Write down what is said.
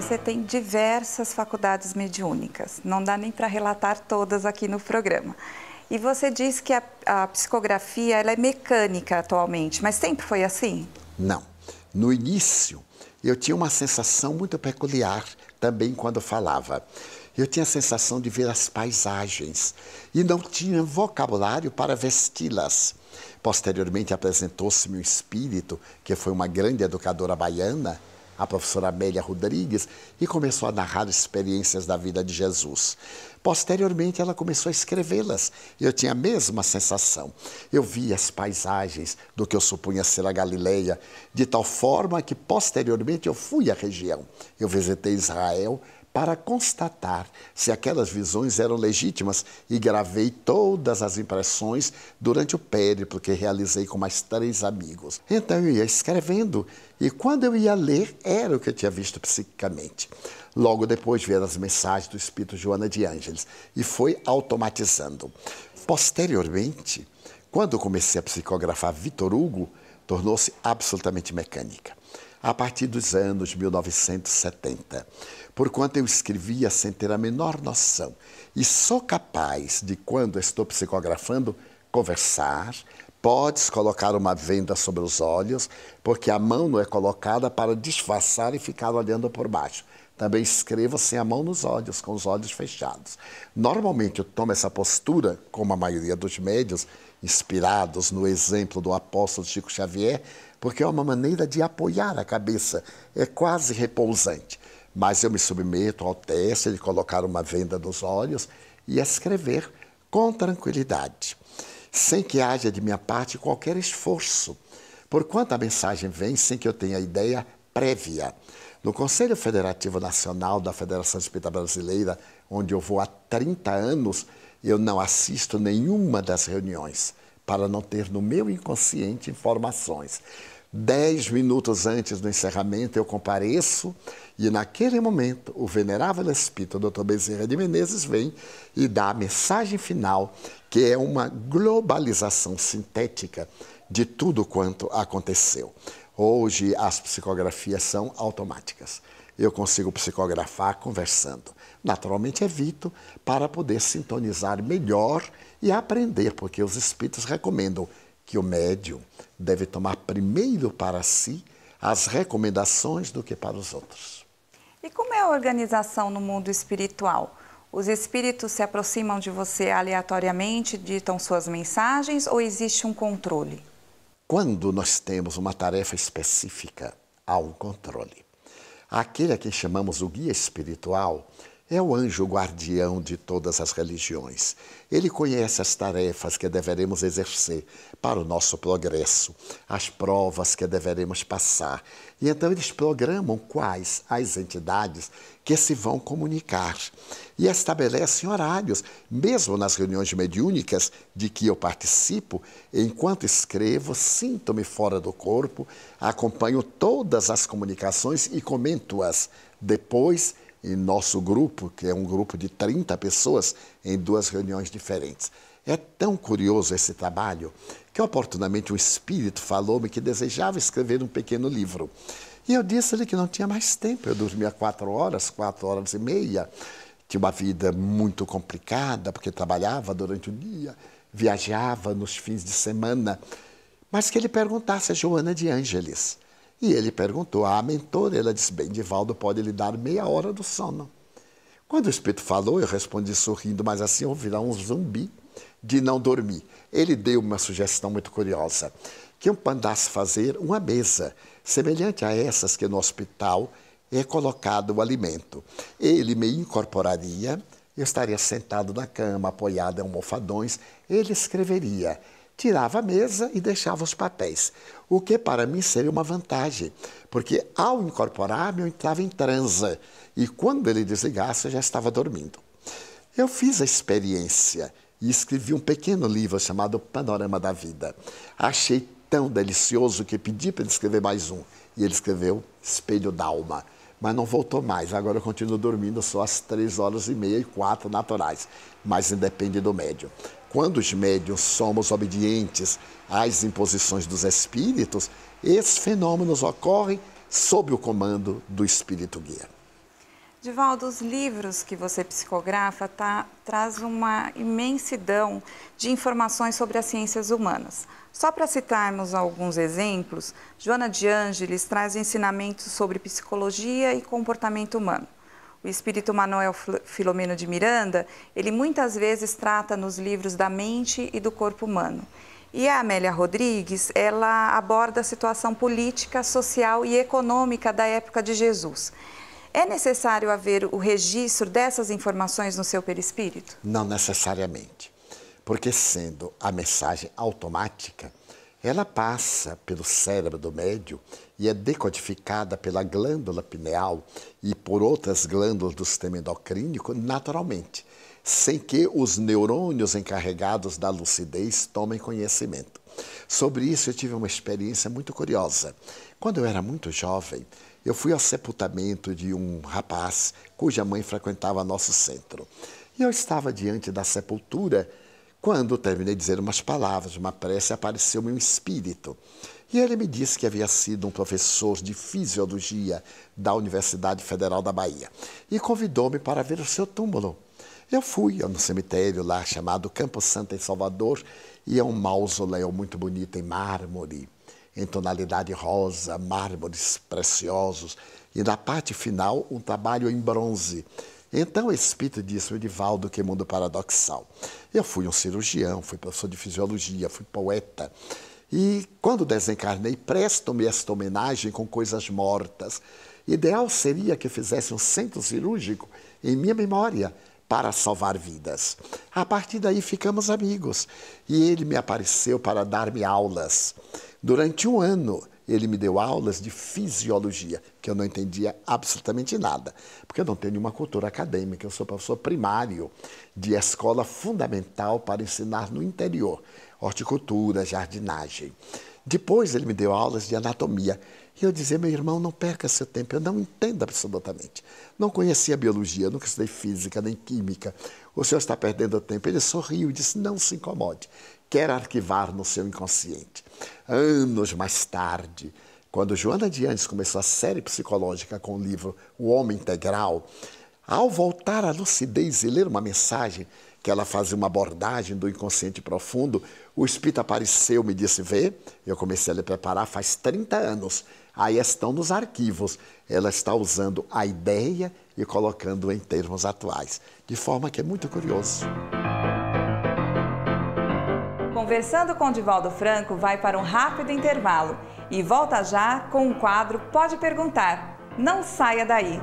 você tem diversas faculdades mediúnicas. Não dá nem para relatar todas aqui no programa. E você diz que a psicografia ela é mecânica atualmente, mas sempre foi assim? Não. No início, eu tinha uma sensação muito peculiar também quando falava. Eu tinha a sensação de ver as paisagens e não tinha vocabulário para vesti-las. Posteriormente, apresentou-se-me um espírito, que foi uma grande educadora baiana, a professora Amélia Rodrigues, e começou a narrar experiências da vida de Jesus. Posteriormente, ela começou a escrevê-las. Eu tinha a mesma sensação. Eu via as paisagens do que eu supunha ser a Galileia, de tal forma que, posteriormente, eu fui à região. Eu visitei Israel para constatar se aquelas visões eram legítimas e gravei todas as impressões durante o périplo que realizei com mais 3 amigos. Então eu ia escrevendo e quando eu ia ler era o que eu tinha visto psiquicamente. Logo depois vieram as mensagens do Espírito Joana de Ângeles e foi automatizando. Posteriormente, quando eu comecei a psicografar Vitor Hugo, tornou-se absolutamente mecânica. A partir dos anos 1970, porquanto eu escrevia sem ter a menor noção e sou capaz de, quando estou psicografando, conversar, podes colocar uma venda sobre os olhos, porque a mão não é colocada para disfarçar e ficar olhando por baixo. Também escrevo sem a mão nos olhos, com os olhos fechados. Normalmente eu tomo essa postura, como a maioria dos médiuns, inspirados no exemplo do apóstolo Chico Xavier, porque é uma maneira de apoiar a cabeça, é quase repousante. Mas eu me submeto ao teste de colocar uma venda nos olhos e escrever com tranquilidade, sem que haja de minha parte qualquer esforço, porquanto a mensagem vem sem que eu tenha ideia prévia. No Conselho Federativo Nacional da Federação Espírita Brasileira, onde eu vou há 30 anos, eu não assisto nenhuma das reuniões, para não ter no meu inconsciente informações. 10 minutos antes do encerramento eu compareço e naquele momento o venerável Espírito Dr. Bezerra de Menezes vem e dá a mensagem final, que é uma globalização sintética de tudo quanto aconteceu. Hoje as psicografias são automáticas. Eu consigo psicografar conversando. Naturalmente evito para poder sintonizar melhor e aprender, porque os espíritos recomendam que o médium deve tomar primeiro para si as recomendações do que para os outros. E como é a organização no mundo espiritual? Os espíritos se aproximam de você aleatoriamente, ditam suas mensagens ou existe um controle? Quando nós temos uma tarefa específica, há um controle. Aquele a quem chamamos o guia espiritual é o anjo guardião de todas as religiões. Ele conhece as tarefas que deveremos exercer para o nosso progresso, as provas que deveremos passar. E então eles programam quais as entidades que se vão comunicar. E estabelecem horários, mesmo nas reuniões mediúnicas de que eu participo, enquanto escrevo, sinto-me fora do corpo, acompanho todas as comunicações e comento-as. Depois, em nosso grupo, que é um grupo de 30 pessoas, em 2 reuniões diferentes. É tão curioso esse trabalho que oportunamente um espírito falou-me que desejava escrever um pequeno livro. E eu disse-lhe que não tinha mais tempo. Eu dormia 4 horas e meia. Tinha uma vida muito complicada, porque trabalhava durante o dia, viajava nos fins de semana. Mas que ele perguntasse a Joana de Ângeles. E ele perguntou à mentora, ela disse, bem, Divaldo pode lhe dar meia hora do sono. Quando o espírito falou, eu respondi sorrindo, mas assim eu virar um zumbi de não dormir. Ele deu uma sugestão muito curiosa, que eu mandasse fazer uma mesa, semelhante a essas que no hospital é colocado o alimento. Ele me incorporaria, eu estaria sentado na cama, apoiado em almofadões, ele escreveria. Tirava a mesa e deixava os papéis, o que para mim seria uma vantagem, porque ao incorporar-me eu entrava em transe e quando ele desligasse eu já estava dormindo. Eu fiz a experiência e escrevi um pequeno livro chamado Panorama da Vida. Achei tão delicioso que pedi para ele escrever mais um e ele escreveu Espelho d'Alma. Mas não voltou mais, agora eu continuo dormindo só às 3h30 e 4 naturais, mas independe do médium. Quando os médiuns somos obedientes às imposições dos espíritos, esses fenômenos ocorrem sob o comando do espírito guia. Divaldo, os livros que você psicografa traz uma imensidão de informações sobre as ciências humanas. Só para citarmos alguns exemplos, Joana de Ângeles traz ensinamentos sobre psicologia e comportamento humano. O espírito Manuel Filomeno de Miranda, ele muitas vezes trata nos livros da mente e do corpo humano. E a Amélia Rodrigues, ela aborda a situação política, social e econômica da época de Jesus. É necessário haver o registro dessas informações no seu perispírito? Não necessariamente, porque sendo a mensagem automática, ela passa pelo cérebro do médium e é decodificada pela glândula pineal e por outras glândulas do sistema endocrínico naturalmente, sem que os neurônios encarregados da lucidez tomem conhecimento. Sobre isso eu tive uma experiência muito curiosa. Quando eu era muito jovem, eu fui ao sepultamento de um rapaz cuja mãe frequentava nosso centro. E eu estava diante da sepultura quando terminei de dizer umas palavras, uma prece, apareceu-me um espírito. E ele me disse que havia sido um professor de fisiologia da Universidade Federal da Bahia. E convidou-me para ver o seu túmulo. Eu fui no cemitério lá chamado Campo Santo, em Salvador, e é um mausoléu muito bonito em mármore, em tonalidade rosa, mármores preciosos, e na parte final um trabalho em bronze. Então o espírito disse, Divaldo, que mundo paradoxal. Eu fui um cirurgião, fui professor de fisiologia, fui poeta, e quando desencarnei, presto-me esta homenagem com coisas mortas. Ideal seria que fizesse um centro cirúrgico em minha memória, para salvar vidas. A partir daí ficamos amigos, e ele me apareceu para dar-me aulas. Durante um ano, ele me deu aulas de fisiologia, que eu não entendia absolutamente nada, porque eu não tenho nenhuma cultura acadêmica, eu sou professor primário de escola fundamental para ensinar no interior, horticultura, jardinagem. Depois ele me deu aulas de anatomia, e eu dizia, meu irmão, não perca seu tempo, eu não entendo absolutamente. Não conhecia biologia, nunca estudei física nem química. O senhor está perdendo tempo. Ele sorriu e disse, não se incomode, quer arquivar no seu inconsciente. Anos mais tarde, quando Joana de Ângeles começou a série psicológica com o livro O Homem Integral, ao voltar à lucidez e ler uma mensagem que ela fazia uma abordagem do inconsciente profundo, o espírito apareceu, me disse, vê, eu comecei a lhe preparar faz 30 anos, aí estão nos arquivos. Ela está usando a ideia e colocando em termos atuais, de forma que é muito curioso. Conversando com Divaldo Franco vai para um rápido intervalo e volta já com o quadro Pode Perguntar. Não saia daí!